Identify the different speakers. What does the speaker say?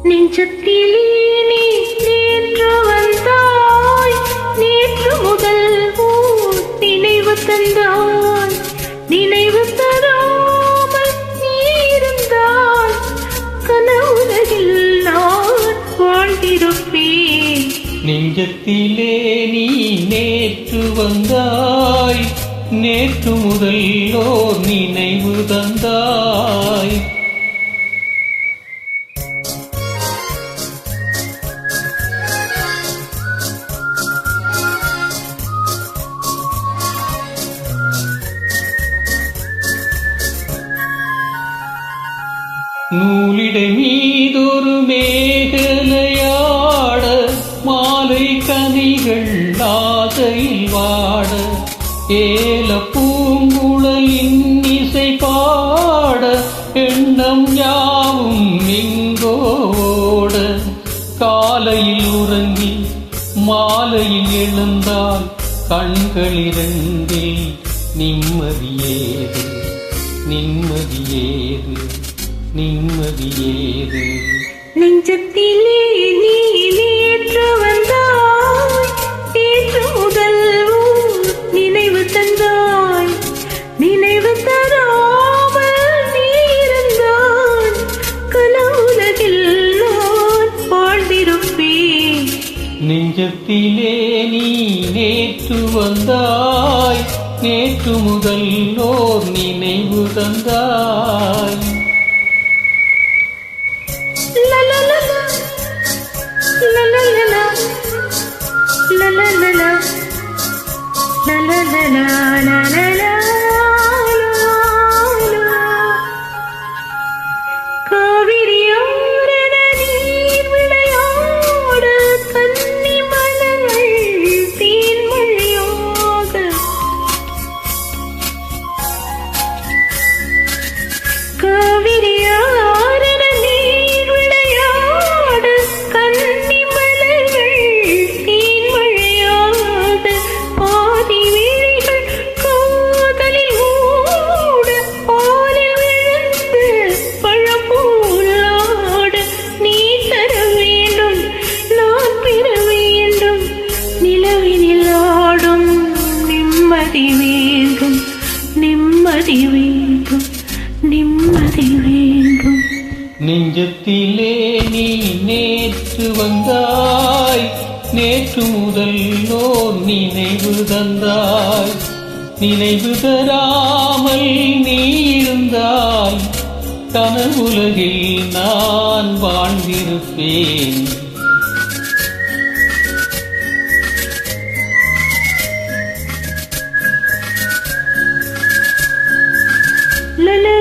Speaker 1: நெஞ்சத்திலே நீ நேற்று வந்தாய், நேற்று முதல் ஓர் நினைவு தந்தாய், நினைவு தராமல் நீ இருந்தாய், கனவுலகில் நான் வாழ்ந்திருப்பேன்.
Speaker 2: நெஞ்சத்திலே நீ நேற்று வந்தாய், நேற்று முதல் ஓர் நினைவு தந்தாய். நூலிடை மீதொரு மேகலையாட, மாலை கனிகள் ஆசையில் வாட, ஏல பூங்குழலின் இசை பாட, எண்ணம் யாவும் எங்கோட. காலையில் உறங்கி மாலையில் எழுந்தால் கண்களிரண்டில் நிம்மதியேது, நிம்மதியேது, நிம்மதியேது.
Speaker 1: நெஞ்சத்திலே நீ நேற்று வந்தாய், நேற்று முதல் நினைவு தந்தாய், நினைவு தராமல் நீ இருந்தாய், கனவுலகில் நான் வாழ்ந்திருப்பேன்.
Speaker 2: நெஞ்சத்திலே நீ நேற்று வந்தாய், நேற்று முதல் ஓர் நினைவு தந்தாய்.
Speaker 1: La la la la, la la la la, la la la la, la la la la, la la la. காவிரியோரென நீர் விளையாட, கன்னி மலர்கள் தேன்மழையாக, காவிரியோரென நீர் விளையாட, கன்னி மலர்கள் தேன்மழையாக, பாதி விழிகள் காதலில் ஓட, பாலில் விழுந்து பழப்போலாட, நீ தர வேண்டும் நான் பெற வேண்டும், நிலவினில் ஆடும் நிம்மதி வேண்டும், நிம்மதி வேண்டும், நிம்மதி வேண்டும்.
Speaker 2: நெஞ்சத்திலே நீ நேற்று வந்தாய், நேற்று முதல் ஓர் நினைவு தந்தாய், நினைவு தராமல் நீ இருந்தாய், கனவுலகில் நான் வாழ்ந்திருப்பேன்.
Speaker 1: La la